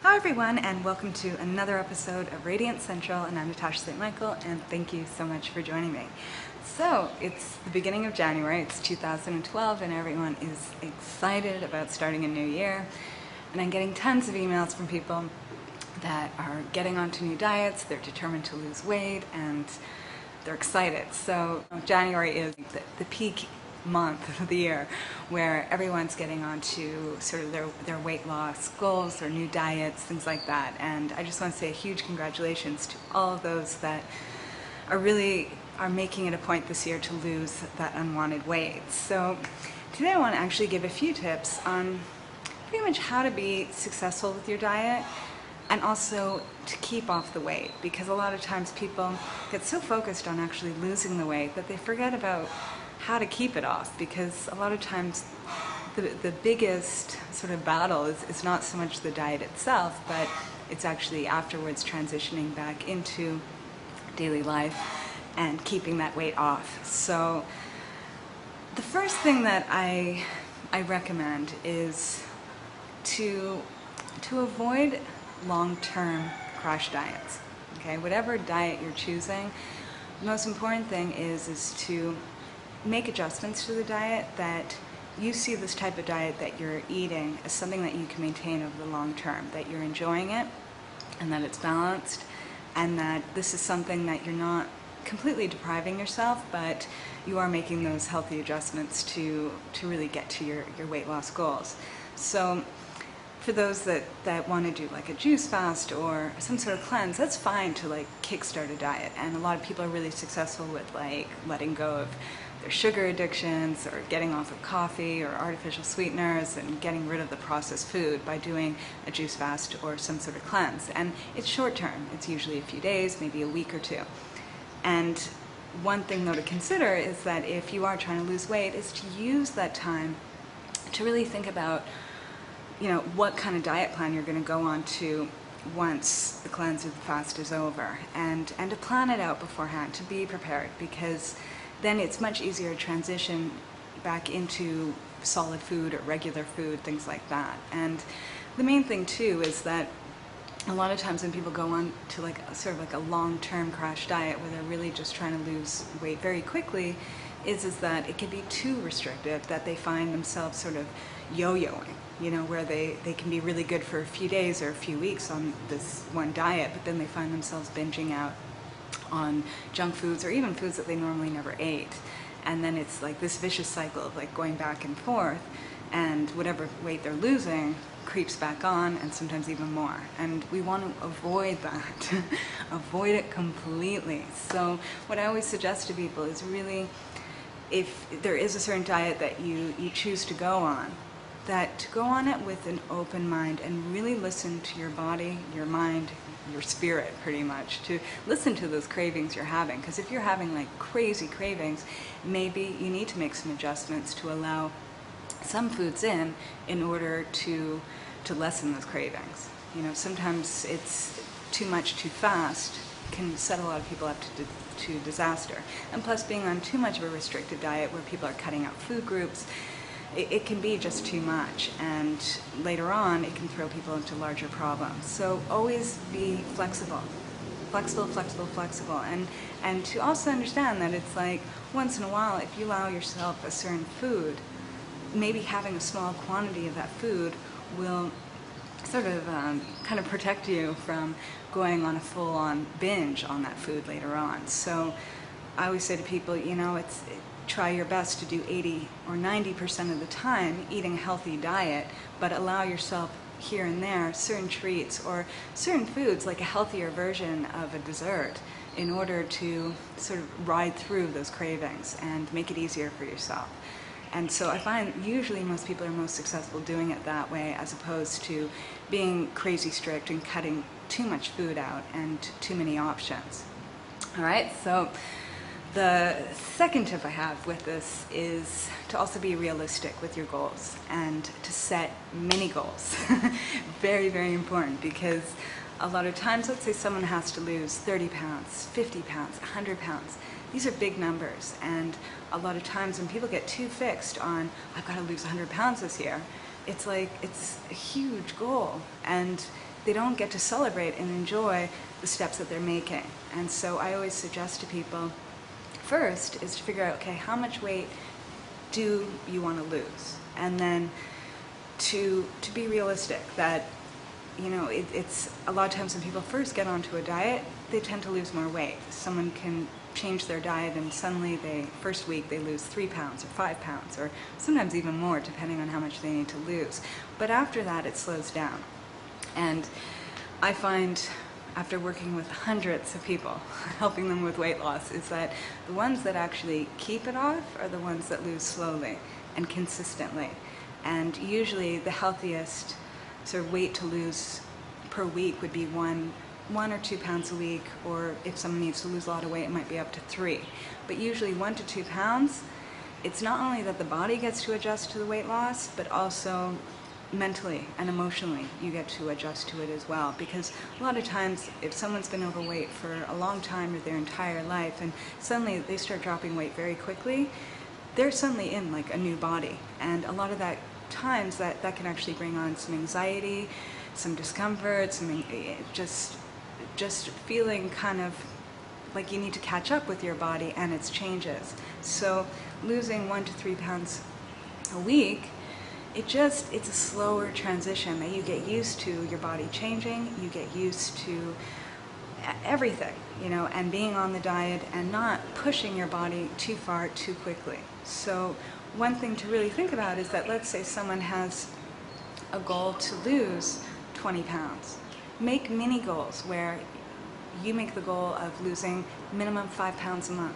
Hi everyone, and welcome to another episode of Radiant Central, and I'm Natasha St. Michael, and thank you so much for joining me. So, it's the beginning of January, it's 2012, and everyone is excited about starting a new year, and I'm getting tons of emails from people that are getting onto new diets, they're determined to lose weight, and they're excited. So January is the peak month of the year where everyone's getting onto sort of their weight loss goals, their new diets, things like that. And I just want to say a huge congratulations to all of those that are making it a point this year to lose that unwanted weight. So today I want to actually give a few tips on pretty much how to be successful with your diet and also to keep off the weight, because a lot of times people get so focused on actually losing the weight that they forget about how to keep it off, because a lot of times the biggest sort of battle is not so much the diet itself, but it's actually afterwards transitioning back into daily life and keeping that weight off. So the first thing that I recommend is to avoid long-term crash diets. Okay, whatever diet you're choosing, the most important thing is to make adjustments to the diet that you see this type of diet that you're eating as something that you can maintain over the long term, that you're enjoying it and that it's balanced, and that this is something that you're not completely depriving yourself, but you are making those healthy adjustments to really get to your weight loss goals. So for those that want to do like a juice fast or some sort of cleanse, that's fine to like kickstart a diet. And a lot of people are really successful with like letting go of their sugar addictions or getting off of coffee or artificial sweeteners and getting rid of the processed food by doing a juice fast or some sort of cleanse. And it's short term. It's usually a few days, maybe a week or two. And one thing though to consider is that if you are trying to lose weight, is to use that time to really think about what kind of diet plan you're going to go on to once the cleanse or the fast is over, and to plan it out beforehand, to be prepared, because then it's much easier to transition back into solid food or regular food, things like that. And the main thing too is that a lot of times when people go on to like sort of like a long-term crash diet where they're really just trying to lose weight very quickly, is that it can be too restrictive, that they find themselves sort of yo-yoing, where they can be really good for a few days or a few weeks on this one diet, but then they find themselves binging out on junk foods or even foods that they normally never ate. And then it's like this vicious cycle of like going back and forth, and whatever weight they're losing creeps back on, and sometimes even more. And we want to avoid that, avoid it completely. So what I always suggest to people is really, if there is a certain diet that you choose to go on, that to go on it with an open mind and really listen to your body, your mind, your spirit, pretty much, to listen to those cravings you're having. Because if you're having like crazy cravings, maybe you need to make some adjustments to allow some foods in order to lessen those cravings. Sometimes it's too much too fast can set a lot of people up to disaster. And plus, being on too much of a restricted diet where people are cutting out food groups, it can be just too much, and later on it can throw people into larger problems. So always be flexible, and to also understand that it's like once in a while, if you allow yourself a certain food, maybe having a small quantity of that food will sort of kind of protect you from going on a full-on binge on that food later on. So I always say to people, try your best to do 80 or 90% of the time eating a healthy diet, but allow yourself here and there certain treats or certain foods, like a healthier version of a dessert, in order to sort of ride through those cravings and make it easier for yourself. And so I find usually most people are most successful doing it that way, as opposed to being crazy strict and cutting too much food out and too many options. All right, so the second tip I have with this is to also be realistic with your goals and to set mini goals. Very, very important, because a lot of times, let's say someone has to lose 30 pounds, 50 pounds, 100 pounds. These are big numbers, and a lot of times when people get too fixed on, I've got to lose 100 pounds this year, it's like, it's a huge goal, and they don't get to celebrate and enjoy the steps that they're making. And so I always suggest to people, first is to figure out, okay, how much weight do you want to lose? And then to be realistic that, you know, it's a lot of times when people first get onto a diet, they tend to lose more weight. Someone can change their diet and suddenly first week they lose 3 pounds or 5 pounds or sometimes even more depending on how much they need to lose. But after that it slows down. And I find, after working with hundreds of people, helping them with weight loss, is that the ones that actually keep it off are the ones that lose slowly and consistently. And usually the healthiest sort of weight to lose per week would be 1 or 2 pounds a week, or if someone needs to lose a lot of weight, it might be up to 3. But usually 1 to 2 pounds, it's not only that the body gets to adjust to the weight loss, but also mentally and emotionally you get to adjust to it as well. Because a lot of times if someone's been overweight for a long time or their entire life and suddenly they start dropping weight very quickly, they're suddenly in like a new body. And a lot of that times that can actually bring on some anxiety, some discomfort, some just feeling kind of like you need to catch up with your body and its changes. So losing 1 to 3 pounds a week, it's a slower transition that you get used to your body changing, you get used to everything, you know, and being on the diet and not pushing your body too far too quickly. So one thing to really think about is that, let's say someone has a goal to lose 20 pounds. Make mini goals where you make the goal of losing minimum 5 pounds a month.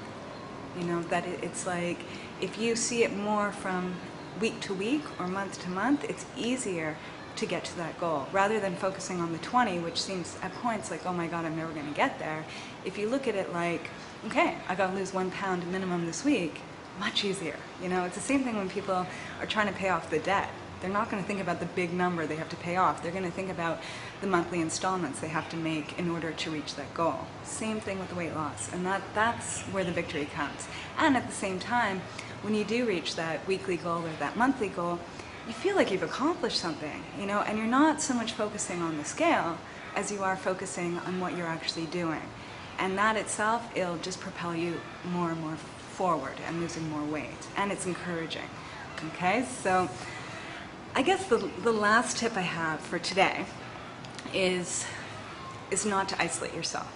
You know, that it's like, if you see it more from week to week or month to month, it's easier to get to that goal, rather than focusing on the 20, which seems at points like, oh my God, I'm never gonna get there. If you look at it like, okay, I gotta lose 1 pound minimum this week, much easier. You know, it's the same thing when people are trying to pay off the debt. They're not going to think about the big number they have to pay off. They're going to think about the monthly installments they have to make in order to reach that goal. Same thing with weight loss, and that's where the victory comes. And at the same time, when you do reach that weekly goal or that monthly goal, you feel like you've accomplished something, you know, and you're not so much focusing on the scale as you are focusing on what you're actually doing. And that itself, it'll just propel you more and more forward and losing more weight, and it's encouraging. Okay, so I guess the last tip I have for today is not to isolate yourself,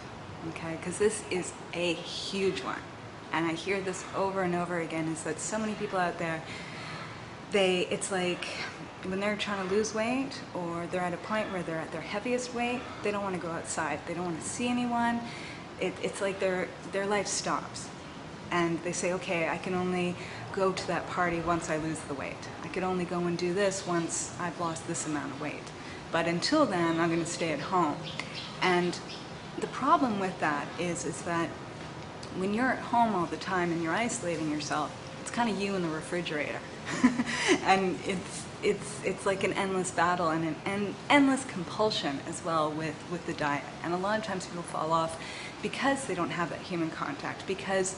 okay, because this is a huge one, and I hear this over and over again, is that so many people out there, it's like when they're trying to lose weight or they're at a point where they're at their heaviest weight, they don't want to go outside, they don't want to see anyone. It's like their life stops. And they say, okay, I can only go to that party once I lose the weight. I could only go and do this once I've lost this amount of weight. But until then, I'm going to stay at home. And the problem with that is that when you're at home all the time and you're isolating yourself, it's kind of you in the refrigerator. And it's like an endless battle and an endless compulsion as well with the diet. And a lot of times people fall off because they don't have that human contact, because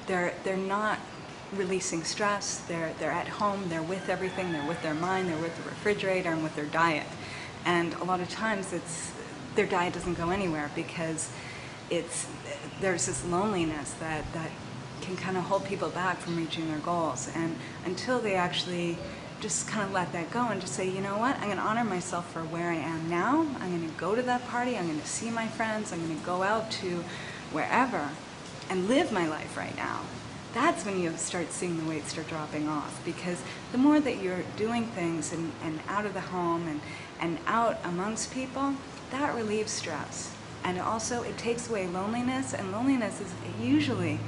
they're not releasing stress, they're at home, they're with everything, they're with their mind, they're with the refrigerator and with their diet. And a lot of times their diet doesn't go anywhere because there's this loneliness that can kind of hold people back from reaching their goals. And until they actually just kind of let that go and just say, you know what, I'm going to honor myself for where I am now, I'm going to go to that party, I'm going to see my friends, I'm going to go out to wherever and live my life right now, that's when you start seeing the weight start dropping off. Because the more that you're doing things and out of the home and out amongst people, that relieves stress. And also it takes away loneliness, and loneliness is usually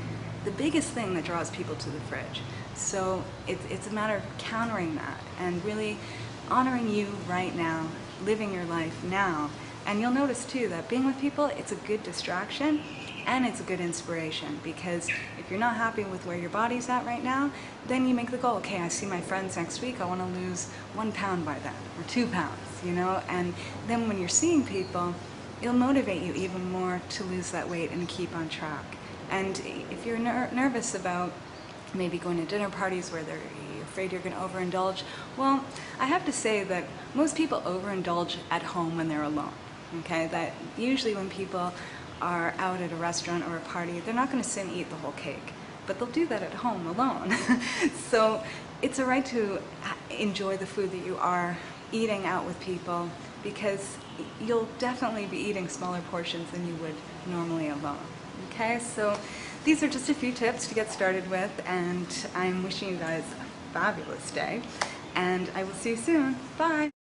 the biggest thing that draws people to the fridge. So it's a matter of countering that and really honoring you right now, living your life now. And you'll notice too that being with people, it's a good distraction and it's a good inspiration, because if you're not happy with where your body's at right now, then you make the goal, okay, I see my friends next week, I want to lose 1 pound by then, or 2 pounds, you know? And then when you're seeing people, it'll motivate you even more to lose that weight and keep on track. And if you're nervous about maybe going to dinner parties where you're afraid you're going to overindulge, well, I have to say that most people overindulge at home when they're alone. okay? That usually when people are out at a restaurant or a party, they're not going to sit and eat the whole cake, but they'll do that at home alone. So it's a right to enjoy the food that you are eating out with people, because you'll definitely be eating smaller portions than you would normally alone. Okay, so these are just a few tips to get started with, and I'm wishing you guys a fabulous day, and I will see you soon. Bye!